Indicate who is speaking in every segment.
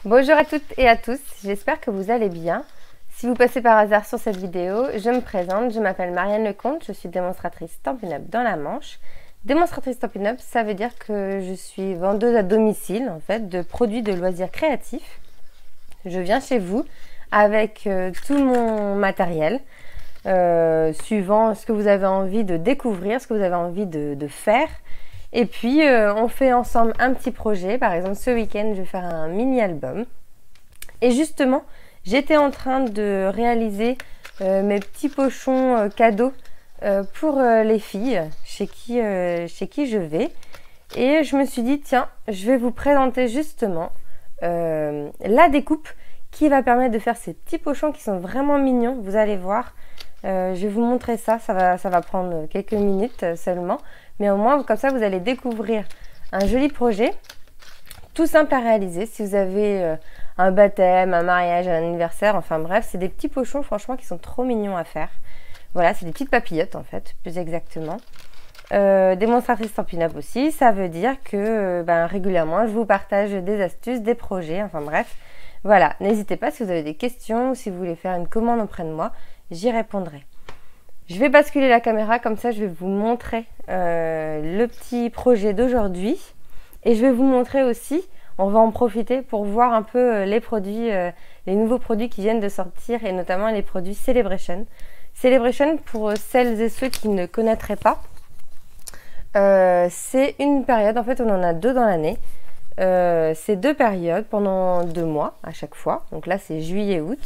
Speaker 1: Bonjour à toutes et à tous, j'espère que vous allez bien. Si vous passez par hasard sur cette vidéo, je me présente, je m'appelle Marianne Lecomte, je suis démonstratrice Stampin' Up dans la Manche. Démonstratrice Stampin' Up, ça veut dire que je suis vendeuse à domicile en fait de produits de loisirs créatifs. Je viens chez vous avec tout mon matériel, suivant ce que vous avez envie de découvrir, ce que vous avez envie de faire. Et puis, on fait ensemble un petit projet. Par exemple, ce week-end, je vais faire un mini-album. Et justement, j'étais en train de réaliser mes petits pochons cadeaux pour les filles chez qui je vais. Et je me suis dit, tiens, je vais vous présenter justement la découpe qui va permettre de faire ces petits pochons qui sont vraiment mignons. Vous allez voir, je vais vous montrer ça. Ça va prendre quelques minutes seulement. Mais au moins, comme ça, vous allez découvrir un joli projet, tout simple à réaliser. Si vous avez un baptême, un mariage, un anniversaire, enfin bref, c'est des petits pochons, franchement, qui sont trop mignons à faire. Voilà, c'est des petites papillotes, en fait, plus exactement. Démonstratrice Stampin' Up aussi, ça veut dire que régulièrement, je vous partage des astuces, des projets, enfin bref. Voilà, n'hésitez pas si vous avez des questions ou si vous voulez faire une commande auprès de moi, j'y répondrai. Je vais basculer la caméra, comme ça je vais vous montrer le petit projet d'aujourd'hui. Et je vais vous montrer aussi, on va en profiter pour voir un peu les produits, les nouveaux produits qui viennent de sortir et notamment les produits Celebration. Celebration, pour celles et ceux qui ne connaîtraient pas, c'est une période, en fait on en a deux dans l'année. C'est deux périodes pendant 2 mois à chaque fois. Donc là c'est juillet-août,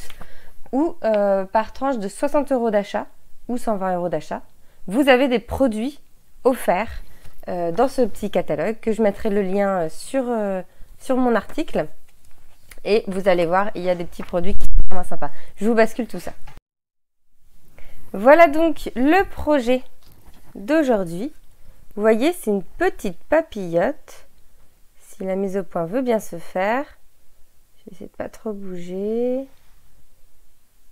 Speaker 1: où par tranche de 60 € d'achat, ou 120 € d'achat, vous avez des produits offerts dans ce petit catalogue que je mettrai le lien sur mon article. Et vous allez voir, il y a des petits produits qui sont vraiment sympas. Je vous bascule tout ça. Voilà donc le projet d'aujourd'hui. Vous voyez, c'est une petite papillote. Si la mise au point veut bien se faire. Je vais essayer de pas trop bouger.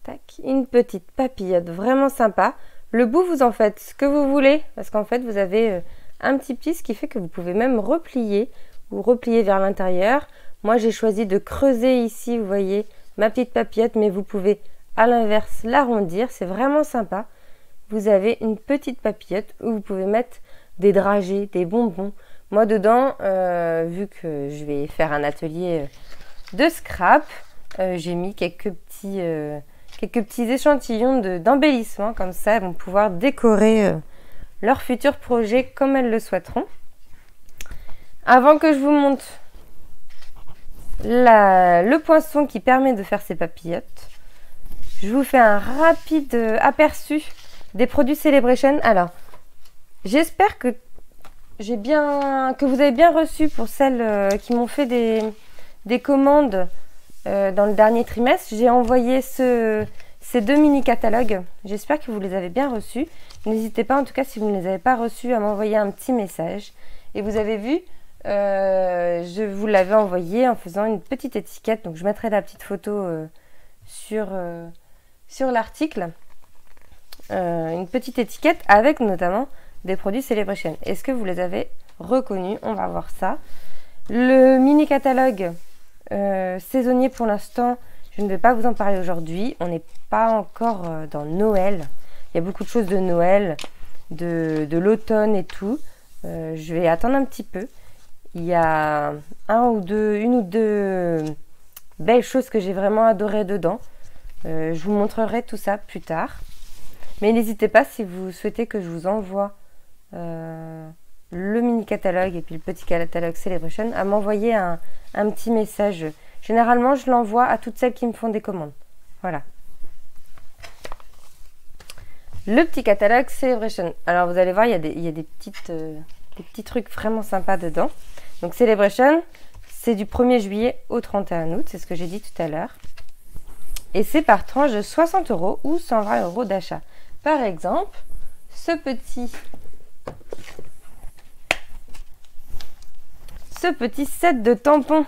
Speaker 1: Tac, une petite papillote vraiment sympa. Le bout, vous en faites ce que vous voulez, parce qu'en fait, vous avez un petit pli, ce qui fait que vous pouvez même replier ou replier vers l'intérieur. Moi, j'ai choisi de creuser ici, vous voyez, ma petite papillote, mais vous pouvez à l'inverse l'arrondir. C'est vraiment sympa. Vous avez une petite papillote où vous pouvez mettre des dragées, des bonbons. Moi, dedans, vu que je vais faire un atelier de scrap, j'ai mis quelques petits échantillons d'embellissement, comme ça elles vont pouvoir décorer leur futur projet comme elles le souhaiteront. Avant que je vous montre le poinçon qui permet de faire ces papillotes, je vous fais un rapide aperçu des produits Celebration. Alors, j'espère que vous avez bien reçu, pour celles qui m'ont fait des commandes dans le dernier trimestre. J'ai envoyé ces 2 mini catalogues. J'espère que vous les avez bien reçus. N'hésitez pas, en tout cas, si vous ne les avez pas reçus, à m'envoyer un petit message. Et vous avez vu, je vous l'avais envoyé en faisant une petite étiquette. Donc, je mettrai la petite photo sur l'article. Une petite étiquette avec notamment des produits Celebration. Est-ce que vous les avez reconnus? On va voir ça. Le mini catalogue saisonnier, pour l'instant, je ne vais pas vous en parler aujourd'hui. On n'est pas encore dans Noël. Il y a beaucoup de choses de Noël, de l'automne et tout. Je vais attendre un petit peu. Il y a une ou deux belles choses que j'ai vraiment adorées dedans. Je vous montrerai tout ça plus tard. Mais n'hésitez pas, si vous souhaitez que je vous envoie le mini catalogue et puis le petit catalogue Celebration, à m'envoyer un petit message. Généralement, je l'envoie à toutes celles qui me font des commandes. Voilà. Le petit catalogue Celebration. Alors, vous allez voir, il y a des petits trucs vraiment sympas dedans. Donc, Celebration, c'est du 1er juillet au 31 août. C'est ce que j'ai dit tout à l'heure. Et c'est par tranche de 60 € ou 120 € d'achat. Par exemple, ce petit set de tampons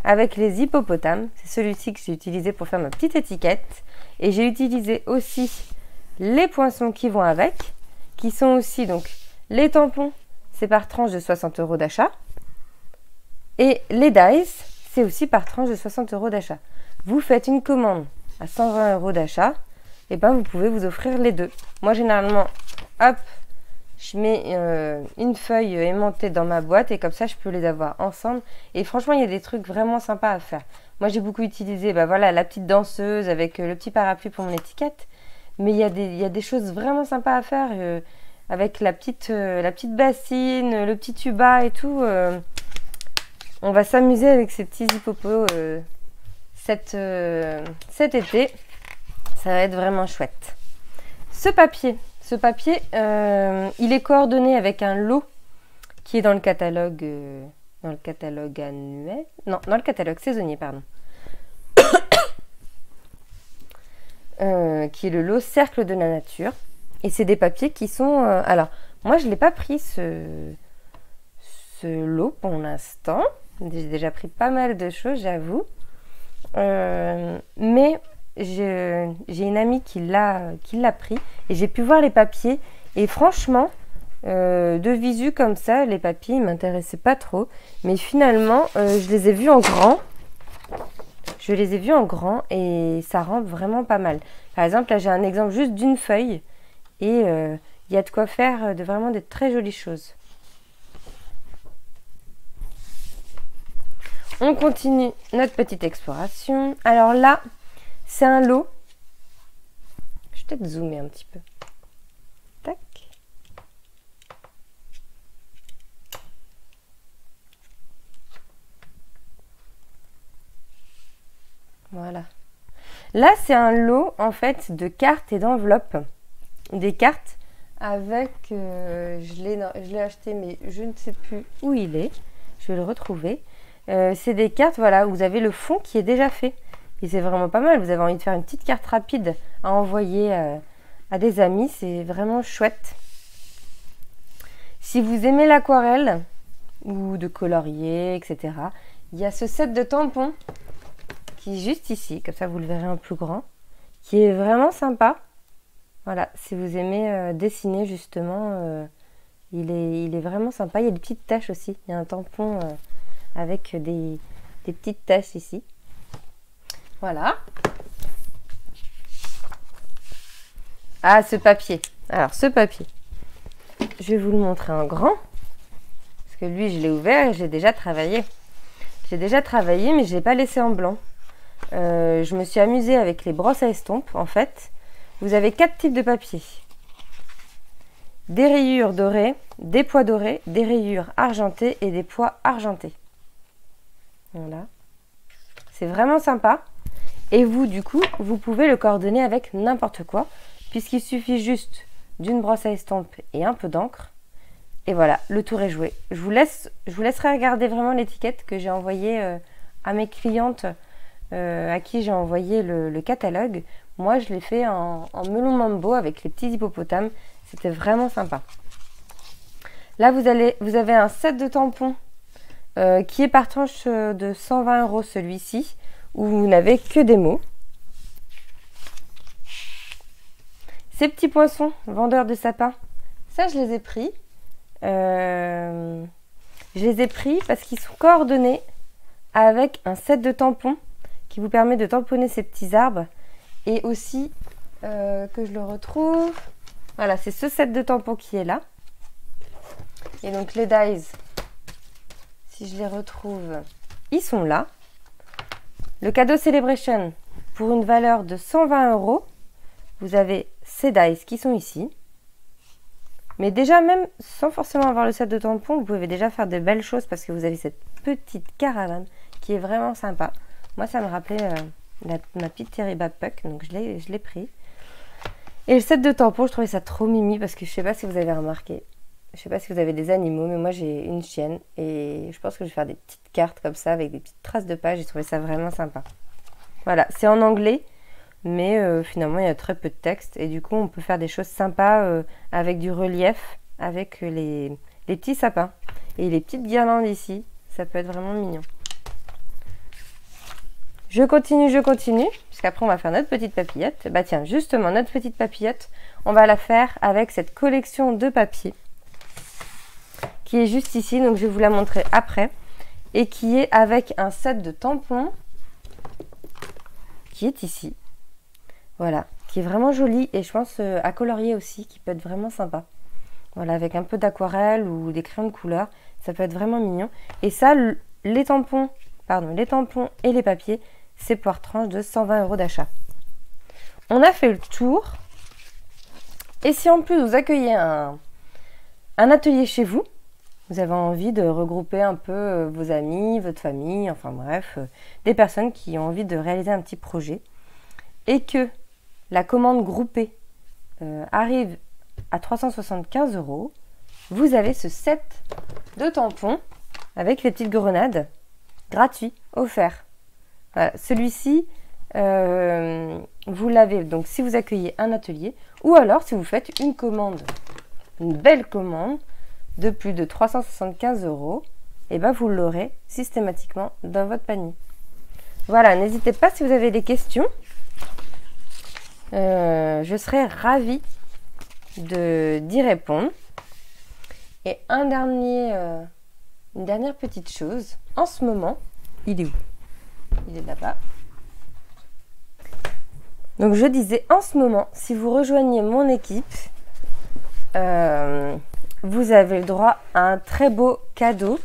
Speaker 1: avec les hippopotames, c'est celui-ci que j'ai utilisé pour faire ma petite étiquette. Et j'ai utilisé aussi les poinçons qui vont avec, qui sont aussi donc les tampons, c'est par tranche de 60 € d'achat. Et les dice, c'est aussi par tranche de 60 € d'achat. Vous faites une commande à 120 € d'achat, et ben vous pouvez vous offrir les deux. Moi généralement, hop, je mets une feuille aimantée dans ma boîte et comme ça je peux les avoir ensemble. Et franchement il y a des trucs vraiment sympas à faire. Moi j'ai beaucoup utilisé voilà, la petite danseuse avec le petit parapluie pour mon étiquette. Mais il y a des choses vraiment sympas à faire avec la petite bassine, le petit tuba et tout. On va s'amuser avec ces petits hippopos cet été. Ça va être vraiment chouette. Ce papier, il est coordonné avec un lot qui est dans le catalogue annuel. Non, dans le catalogue saisonnier, pardon. Qui est le lot Cercle de la Nature. Et c'est des papiers qui sont... alors, moi, je ne l'ai pas pris ce lot pour l'instant. J'ai déjà pris pas mal de choses, j'avoue. Mais j'ai une amie qui l'a pris. Et j'ai pu voir les papiers. Et franchement, de visu comme ça, les papiers, ils ne m'intéressaient pas trop. Mais finalement, je les ai vus en grand. Je les ai vus en grand et ça rend vraiment pas mal. Par exemple, là j'ai un exemple juste d'une feuille et il y a de quoi faire vraiment des très jolies choses. On continue notre petite exploration. Alors là, c'est un lot. Je vais peut-être zoomer un petit peu. Tac. Voilà. Là, c'est un lot en fait de cartes et d'enveloppes. Des cartes avec... je l'ai acheté, mais je ne sais plus où il est. Je vais le retrouver. C'est des cartes, voilà, où vous avez le fond qui est déjà fait. Et c'est vraiment pas mal. Vous avez envie de faire une petite carte rapide à envoyer à des amis. C'est vraiment chouette. Si vous aimez l'aquarelle ou de colorier, etc., il y a ce set de tampons qui est juste ici, comme ça vous le verrez en plus grand, qui est vraiment sympa. Voilà, si vous aimez dessiner justement, il est vraiment sympa. Il y a des petites taches aussi, il y a un tampon avec des petites taches ici. Voilà. Ah, ce papier. Alors, ce papier, je vais vous le montrer en grand, parce que lui, je l'ai ouvert et j'ai déjà travaillé. J'ai déjà travaillé, mais je ne l'ai pas laissé en blanc. Je me suis amusée avec les brosses à estompe. En fait, vous avez 4 types de papier. Des rayures dorées, des pois dorés, des rayures argentées et des pois argentés. Voilà. C'est vraiment sympa. Et vous, du coup, vous pouvez le coordonner avec n'importe quoi, puisqu'il suffit juste d'une brosse à estompe et un peu d'encre. Et voilà, le tour est joué. Je vous laisserai regarder vraiment l'étiquette que j'ai envoyée à mes clientes à qui j'ai envoyé le catalogue. Moi, je l'ai fait en melon mambo avec les petits hippopotames. C'était vraiment sympa. Là, vous avez un set de tampons qui est par tranche de 120 € celui-ci, où vous n'avez que des mots. Ces petits poinçons, vendeurs de sapins, ça, je les ai pris. Je les ai pris parce qu'ils sont coordonnés avec un set de tampons qui vous permet de tamponner ces petits arbres. Et aussi, que je le retrouve, voilà, c'est ce set de tampons qui est là. Et donc les dies, si je les retrouve, ils sont là. Le cadeau Celebration, pour une valeur de 120 €, vous avez ces dies qui sont ici. Mais déjà, même sans forcément avoir le set de tampons, vous pouvez déjà faire de belles choses parce que vous avez cette petite caravane qui est vraiment sympa. Moi, ça me rappelait ma petite Terriba Puck, donc je l'ai pris. Et le set de tampons, je trouvais ça trop mimi parce que je sais pas si vous avez remarqué. Je sais pas si vous avez des animaux, mais moi j'ai une chienne et je pense que je vais faire des petites cartes comme ça avec des petites traces de pages. J'ai trouvé ça vraiment sympa. Voilà, c'est en anglais, mais finalement il y a très peu de texte et du coup on peut faire des choses sympas avec du relief, avec les petits sapins et les petites guirlandes ici. Ça peut être vraiment mignon. Je continue, puisqu'après on va faire notre petite papillote. Bah tiens, justement, notre petite papillote, on va la faire avec cette collection de papier qui est juste ici, donc je vais vous la montrer après. et qui est avec un set de tampons qui est ici. Voilà, qui est vraiment joli et je pense à colorier aussi, qui peut être vraiment sympa. Voilà, avec un peu d'aquarelle ou des crayons de couleur, ça peut être vraiment mignon. Et ça, les tampons et les papiers, c'est par tranche de 120 € d'achat. On a fait le tour. Et si en plus vous accueillez un atelier chez vous, vous avez envie de regrouper un peu vos amis, votre famille, enfin bref, des personnes qui ont envie de réaliser un petit projet, et que la commande groupée arrive à 375 €, vous avez ce set de tampons avec les petites grenades gratuits, offerts. Voilà, celui-ci, vous l'avez donc si vous accueillez un atelier, ou alors si vous faites une commande, une belle commande de plus de 375 €, et ben vous l'aurez systématiquement dans votre panier. Voilà, n'hésitez pas si vous avez des questions. Je serai ravie d'y répondre. Et une dernière petite chose. En ce moment, il est où? Il est là-bas. Donc je disais, en ce moment, si vous rejoignez mon équipe, vous avez le droit à un très beau cadeau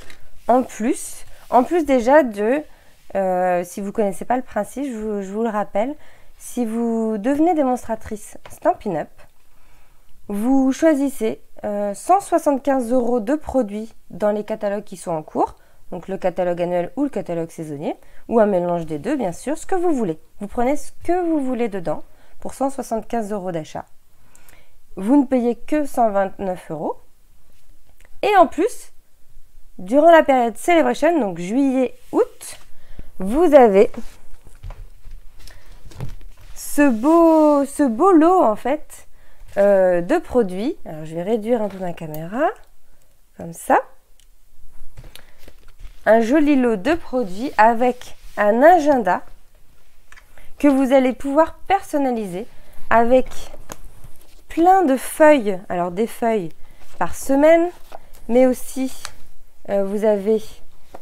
Speaker 1: en plus. En plus déjà de, si vous ne connaissez pas le principe, je vous le rappelle, si vous devenez démonstratrice Stampin' Up, vous choisissez 175 € de produits dans les catalogues qui sont en cours, donc le catalogue annuel ou le catalogue saisonnier, ou un mélange des deux bien sûr, ce que vous voulez. Vous prenez ce que vous voulez dedans pour 175 € d'achat. Vous ne payez que 129 €. Et en plus, durant la période Celebration, donc juillet-août, vous avez ce beau lot en fait de produits. Alors je vais réduire un peu ma caméra, comme ça. Un joli lot de produits avec un agenda que vous allez pouvoir personnaliser avec plein de feuilles. Alors des feuilles par semaine, mais aussi vous avez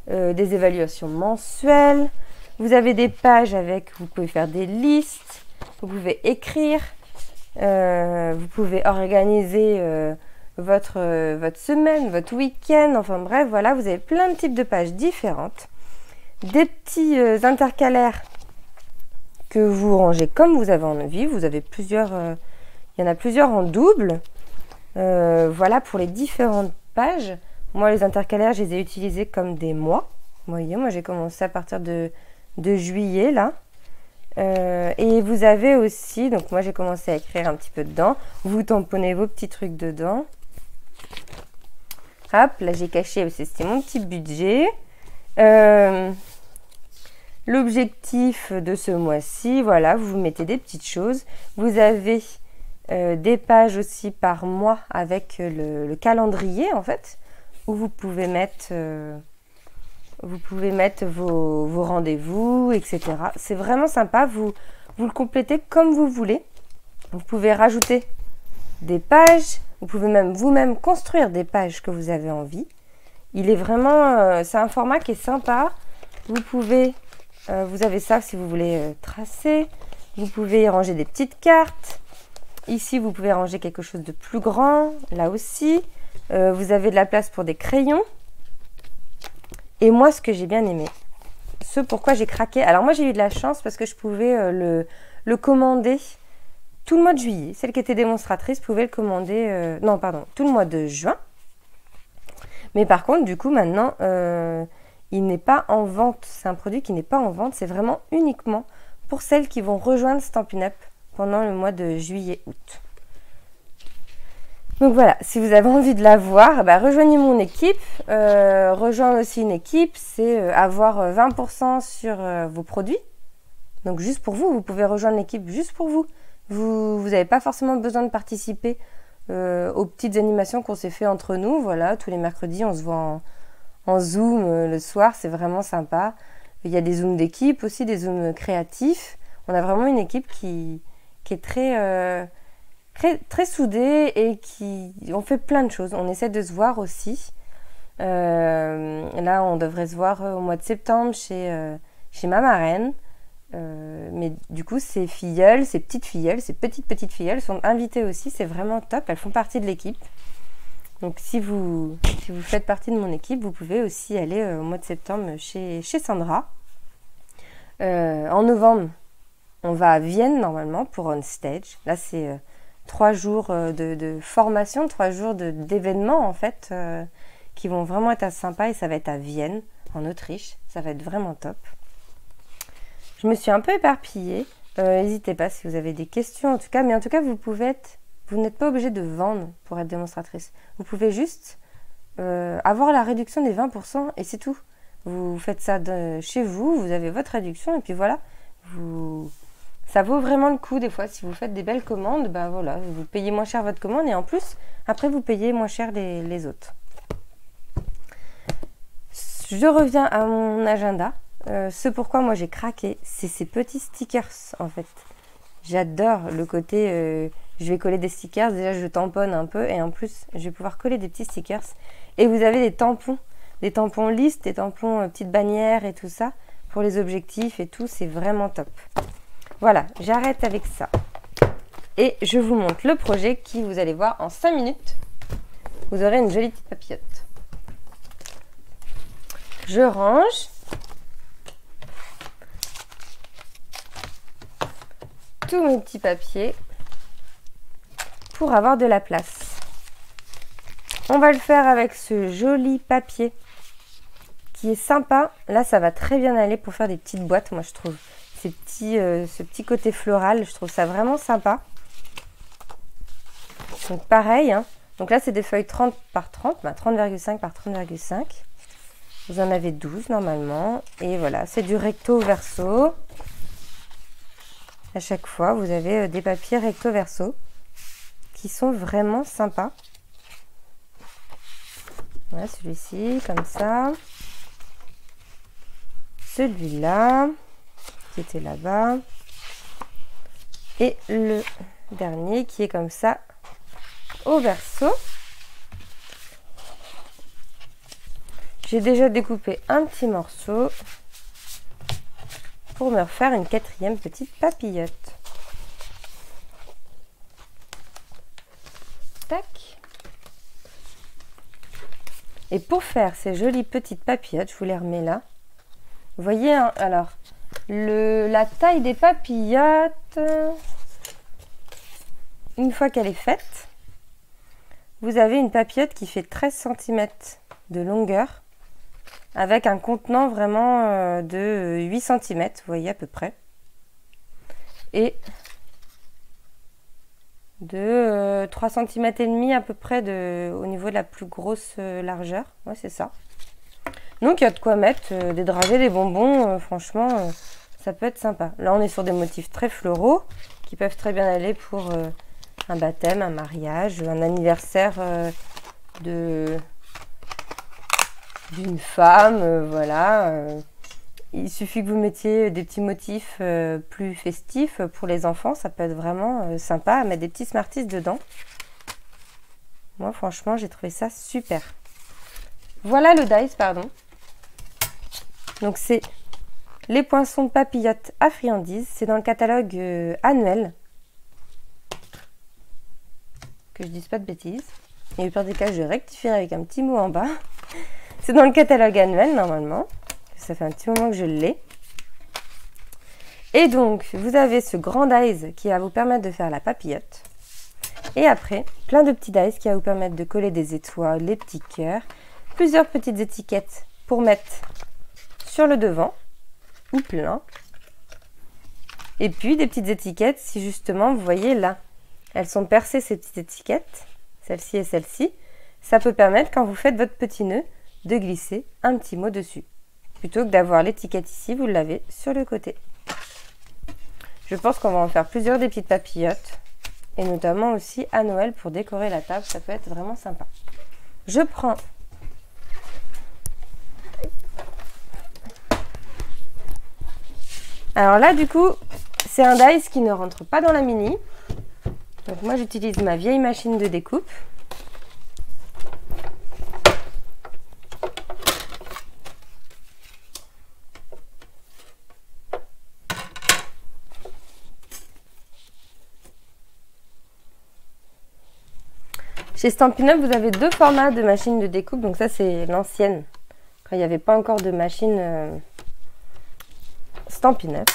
Speaker 1: des évaluations mensuelles. Vous avez des pages avec, vous pouvez faire des listes, vous pouvez écrire, vous pouvez organiser votre semaine, votre week-end, enfin bref, voilà, vous avez plein de types de pages différentes. Des petits intercalaires que vous rangez comme vous avez envie. Vous avez plusieurs, il y en a plusieurs en double. Voilà pour les différentes pages. Moi, les intercalaires, je les ai utilisés comme des mois. Vous voyez, moi j'ai commencé à partir de juillet là. Et vous avez aussi, donc moi j'ai commencé à écrire un petit peu dedans. Vous tamponnez vos petits trucs dedans. Hop, là j'ai caché, c'était mon petit budget. L'objectif de ce mois-ci, voilà, vous mettez des petites choses. Vous avez des pages aussi par mois avec le calendrier en fait, où vous pouvez mettre vos rendez-vous, etc. C'est vraiment sympa, vous le complétez comme vous voulez. Vous pouvez rajouter des pages, vous pouvez même vous-même construire des pages que vous avez envie. Il est vraiment, c'est un format qui est sympa. Vous pouvez, vous avez ça si vous voulez tracer. Vous pouvez ranger des petites cartes. Ici, vous pouvez ranger quelque chose de plus grand. Là aussi, vous avez de la place pour des crayons. Et moi, ce que j'ai bien aimé, ce pourquoi j'ai craqué. Alors moi, j'ai eu de la chance parce que je pouvais le commander tout le mois de juillet. Celle qui était démonstratrice pouvait le commander, non, pardon, tout le mois de juin. Mais par contre, du coup, maintenant, il n'est pas en vente. C'est un produit qui n'est pas en vente. C'est vraiment uniquement pour celles qui vont rejoindre Stampin' Up pendant le mois de juillet-août. Donc voilà, si vous avez envie de la voir, bah rejoignez mon équipe. Rejoindre aussi une équipe, c'est avoir 20% sur vos produits. Donc juste pour vous, vous pouvez rejoindre l'équipe juste pour vous. Vous n'avez pas forcément besoin de participer aux petites animations qu'on s'est fait entre nous. Voilà, tous les mercredis, on se voit en Zoom le soir, c'est vraiment sympa. Il y a des Zooms d'équipe aussi, des Zooms créatifs. On a vraiment une équipe qui est très soudée et on fait plein de choses. On essaie de se voir aussi. Là, on devrait se voir au mois de septembre chez ma marraine. Mais du coup, ces filleules, ces petites filleules sont invitées aussi. C'est vraiment top. Elles font partie de l'équipe. Donc, si vous faites partie de mon équipe, vous pouvez aussi aller au mois de septembre chez Sandra. En novembre, on va à Vienne normalement pour On Stage. Là, c'est 3 jours de formation, 3 jours d'événements en fait, qui vont vraiment être sympas et ça va être à Vienne, en Autriche. Ça va être vraiment top. Je me suis un peu éparpillée. N'hésitez pas si vous avez des questions en tout cas. Mais en tout cas, vous n'êtes pas obligé de vendre pour être démonstratrice. Vous pouvez juste avoir la réduction des 20% et c'est tout. Vous faites ça chez vous, vous avez votre réduction et puis voilà. Ça vaut vraiment le coup des fois. Si vous faites des belles commandes, ben voilà, vous payez moins cher votre commande et en plus, après vous payez moins cher les autres. Je reviens à mon agenda. Ce pourquoi moi j'ai craqué, c'est ces petits stickers en fait. J'adore le côté, je vais coller des stickers, déjà je tamponne un peu et en plus je vais pouvoir coller des petits stickers. Et vous avez des tampons lisses, des tampons petites bannières et tout ça pour les objectifs et tout, c'est vraiment top. Voilà, j'arrête avec ça. Et je vous montre le projet qui, vous allez voir, en 5 minutes, vous aurez une jolie petite papillote. Je range. Tous mes petits papiers pour avoir de la place. On va le faire avec ce joli papier qui est sympa. Là, ça va très bien aller pour faire des petites boîtes, moi je trouve. Ce petit côté floral, je trouve ça vraiment sympa. Donc pareil, hein. Donc là, c'est des feuilles 30 par 30, 30,5 par 30,5. Vous en avez 12 normalement. Et voilà, c'est du recto verso. À chaque fois, vous avez des papiers recto verso qui sont vraiment sympas. Voilà, celui-ci, comme ça. Celui-là, qui était là-bas. Et le dernier qui est comme ça, au verso. J'ai déjà découpé un petit morceau pour me refaire une 4e petite papillote. Tac. Et pour faire ces jolies petites papillotes, je vous les remets là. Vous voyez, hein, alors, la taille des papillotes, une fois qu'elle est faite, vous avez une papillote qui fait 13 cm de longueur, avec un contenant vraiment de 8 cm, vous voyez à peu près, et de 3 cm et demi à peu près au niveau de la plus grosse largeur. Ouais, c'est ça. Donc il y a de quoi mettre des dragées, des bonbons, franchement, ça peut être sympa. Là, on est sur des motifs très floraux qui peuvent très bien aller pour un baptême, un mariage, un anniversaire d'une femme, voilà. Il suffit que vous mettiez des petits motifs plus festifs pour les enfants, ça peut être vraiment sympa à mettre des petits Smarties dedans. Moi, franchement, j'ai trouvé ça super. Voilà le dice, pardon. Donc, c'est les poinçons papillotes à friandises. C'est dans le catalogue annuel. Que je dise pas de bêtises. Et au pire des cas, je rectifierai avec un petit mot en bas. C'est dans le catalogue annuel, normalement. Ça fait un petit moment que je l'ai. Et donc, vous avez ce grand dice qui va vous permettre de faire la papillote. Et après, plein de petits dice qui va vous permettre de coller des étoiles, les petits cœurs. Plusieurs petites étiquettes pour mettre sur le devant, ou plein. Et puis, des petites étiquettes si justement, vous voyez là, elles sont percées ces petites étiquettes. Celle-ci et celle-ci. Ça peut permettre, quand vous faites votre petit nœud, de glisser un petit mot dessus. Plutôt que d'avoir l'étiquette ici, vous l'avez sur le côté. Je pense qu'on va en faire plusieurs des petites papillotes. Et notamment aussi à Noël pour décorer la table. Ça peut être vraiment sympa. Je prends... Alors là, du coup, c'est un dice qui ne rentre pas dans la mini. Donc moi, j'utilise ma vieille machine de découpe. Chez Stampin' Up, vous avez deux formats de machine de découpe. Donc ça, c'est l'ancienne, quand il n'y avait pas encore de machine Stampin' Up.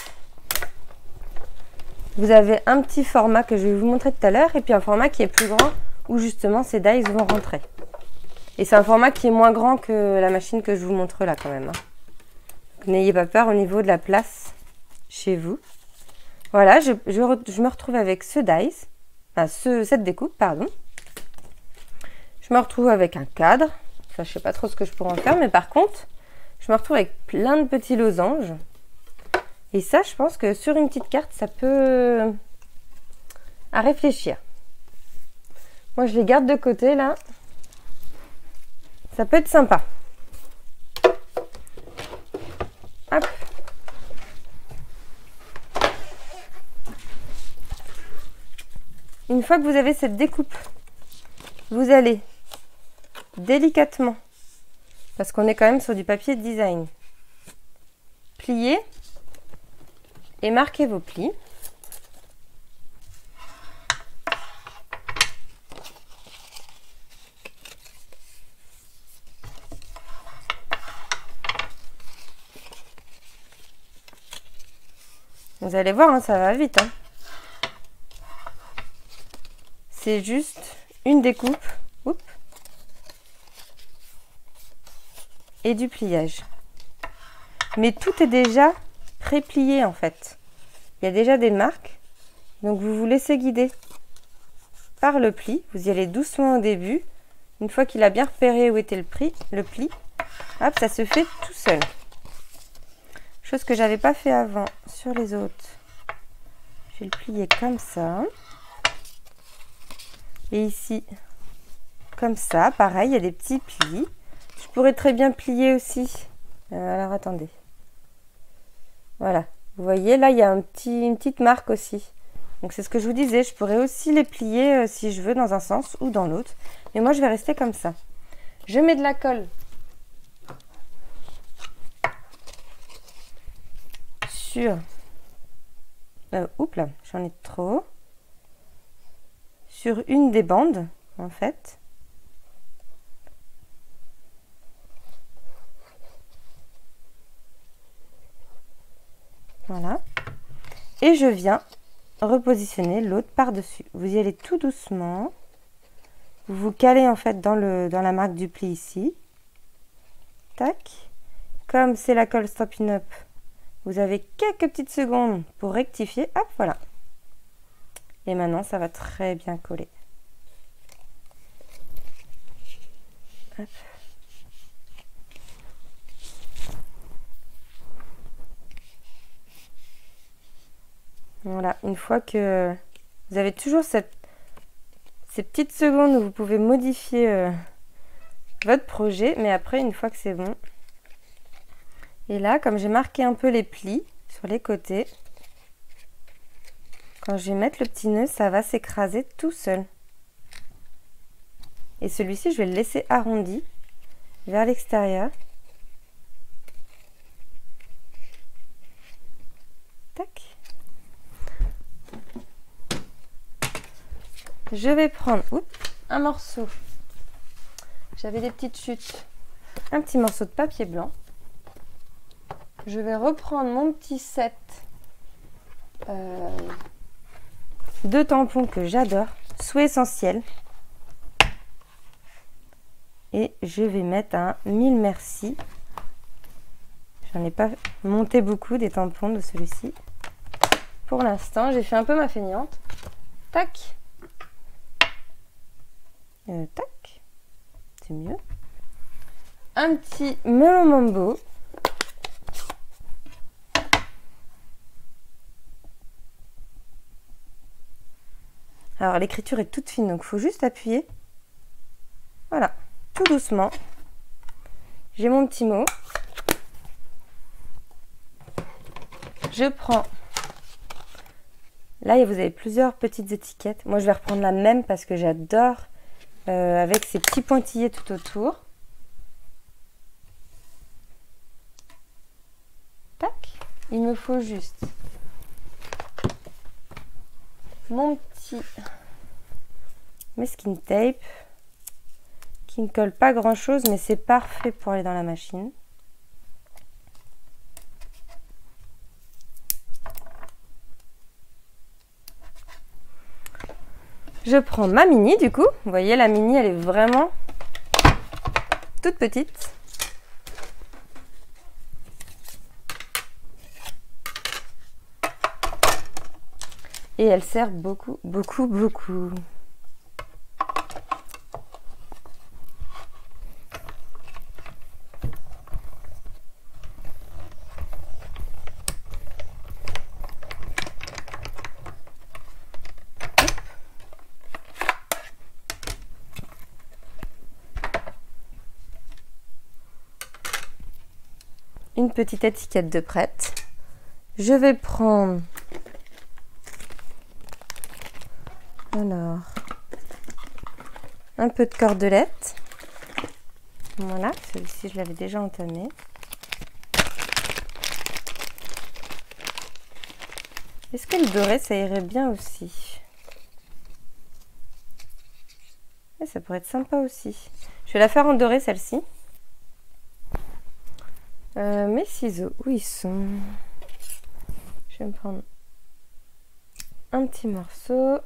Speaker 1: Vous avez un petit format que je vais vous montrer tout à l'heure et puis un format qui est plus grand où justement ces dies vont rentrer. Et c'est un format qui est moins grand que la machine que je vous montre là quand même. N'ayez pas peur au niveau de la place chez vous. Voilà, je me retrouve avec ce dies, enfin cette découpe, pardon. Je me retrouve avec un cadre. Enfin, je sais pas trop ce que je pourrais en faire, mais par contre, je me retrouve avec plein de petits losanges. Et ça, je pense que sur une petite carte, ça peut à réfléchir. Moi, je les garde de côté, là. Ça peut être sympa. Hop. Une fois que vous avez cette découpe, vous allez délicatement, parce qu'on est quand même sur du papier de design, plier et marquer vos plis. Vous allez voir, hein, ça va vite. Hein. C'est juste une découpe. Oups. Et du pliage. Mais tout est déjà pré-plié en fait. Il y a déjà des marques. Donc vous vous laissez guider par le pli. Vous y allez doucement au début. Une fois qu'il a bien repéré où était le pli, hop, ça se fait tout seul. Chose que j'avais pas fait avant sur les autres. Je vais le plier comme ça. Et ici, comme ça, pareil, il y a des petits plis. Je pourrais très bien plier aussi. Alors attendez. Voilà. Vous voyez, là, il y a une petite marque aussi. Donc c'est ce que je vous disais. Je pourrais aussi les plier si je veux dans un sens ou dans l'autre. Mais moi, je vais rester comme ça. Je mets de la colle sur... oups là, j'en ai trop. Sur une des bandes, en fait. Voilà. Et je viens repositionner l'autre par-dessus. Vous y allez tout doucement. Vous vous calez en fait dans la marque du pli ici. Tac. Comme c'est la colle Stampin' Up, vous avez quelques petites secondes pour rectifier. Hop, voilà. Et maintenant, ça va très bien coller. Hop. Voilà, une fois que vous avez toujours ces petites secondes où vous pouvez modifier votre projet, mais après, une fois que c'est bon. Et là, comme j'ai marqué un peu les plis sur les côtés, quand je vais mettre le petit nœud, ça va s'écraser tout seul. Et celui-ci, je vais le laisser arrondi vers l'extérieur. Tac. Je vais prendre un morceau. J'avais des petites chutes. Un petit morceau de papier blanc. Je vais reprendre mon petit set de tampons que j'adore, Sous Essentiel. Et je vais mettre un 1000 merci. J'en ai pas monté beaucoup des tampons de celui-ci. Pour l'instant, j'ai fait un peu ma feignante. Tac. Tac. C'est mieux. Un petit melon mambo. Alors l'écriture est toute fine, donc il faut juste appuyer. Voilà, tout doucement. J'ai mon petit mot. Je prends... Là, vous avez plusieurs petites étiquettes. Moi, je vais reprendre la même parce que j'adore avec ces petits pointillés tout autour. Tac. Il me faut juste mon petit masking tape. qui ne colle pas grand chose, mais c'est parfait pour aller dans la machine. Je prends ma mini du coup. Vous voyez, la mini, elle est vraiment toute petite. Et elle sert beaucoup, beaucoup, beaucoup. Une petite étiquette de prête. Je vais prendre alors un peu de cordelette. Voilà, celui-ci je l'avais déjà entamé. Est-ce que le doré ça irait bien aussi? Et ça pourrait être sympa aussi. Je vais la faire en doré celle-ci. Mes ciseaux, où ils sont? Je vais me prendre un petit morceau.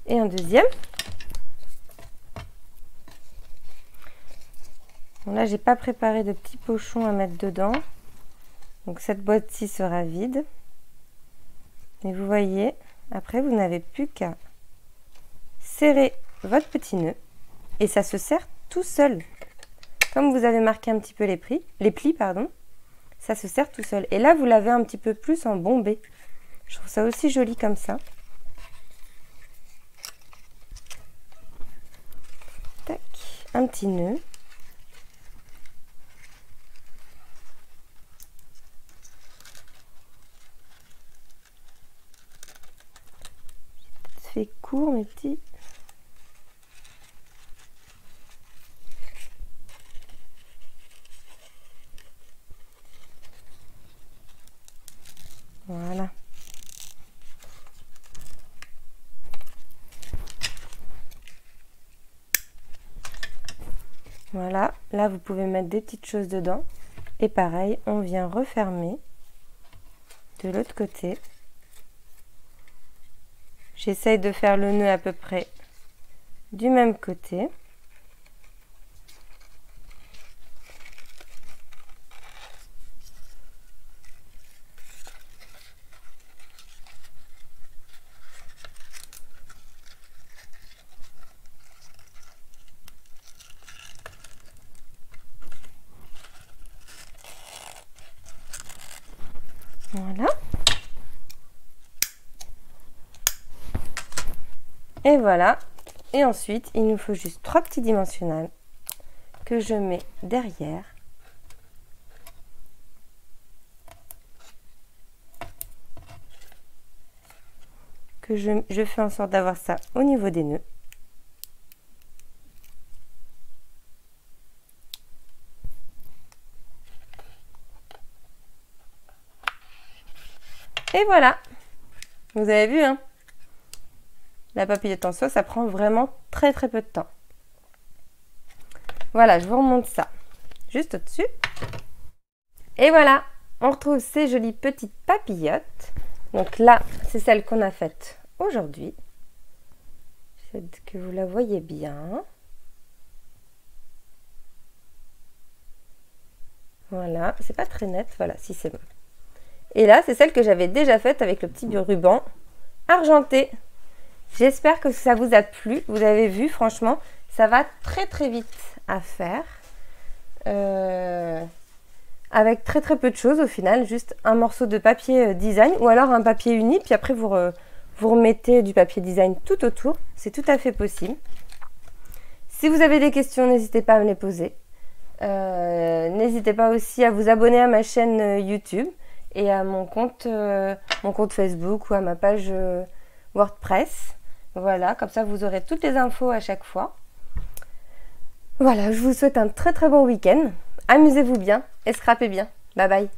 Speaker 1: Et un deuxième. Bon, là, j'ai pas préparé de petits pochons à mettre dedans. Donc cette boîte-ci sera vide. Et vous voyez, après, vous n'avez plus qu'à serrer votre petit nœud. Et ça se serre tout seul. Comme vous avez marqué un petit peu les plis, pardon, ça se serre tout seul. Et là, vous l'avez un petit peu plus en bombé. Je trouve ça aussi joli comme ça. Tac, un petit nœud. Ça fait court, mes petits. Voilà. Voilà, là vous pouvez mettre des petites choses dedans. Et pareil, on vient refermer de l'autre côté. J'essaye de faire le nœud à peu près du même côté. Voilà. Et voilà. Et ensuite, il nous faut juste 3 petits dimensionnels que je mets derrière. Que je fais en sorte d'avoir ça au niveau des nœuds. Et voilà, vous avez vu, hein, la papillote en soie, ça prend vraiment très très peu de temps. Voilà, je vous remonte ça juste au-dessus. Et voilà, on retrouve ces jolies petites papillotes. Donc là, c'est celle qu'on a faite aujourd'hui. J'essaie que vous la voyez bien. Voilà, c'est pas très net, voilà, si c'est bon. Et là, c'est celle que j'avais déjà faite avec le petit ruban argenté. J'espère que ça vous a plu. Vous avez vu, franchement, ça va très très vite à faire. Avec très très peu de choses au final. Juste un morceau de papier design ou alors un papier uni. Puis après, vous remettez du papier design tout autour. C'est tout à fait possible. Si vous avez des questions, n'hésitez pas à me les poser. N'hésitez pas aussi à vous abonner à ma chaîne YouTube et à mon compte Facebook ou à ma page WordPress. Voilà, comme ça vous aurez toutes les infos à chaque fois. Voilà, je vous souhaite un très très bon week-end. Amusez-vous bien et scrapez bien. Bye bye.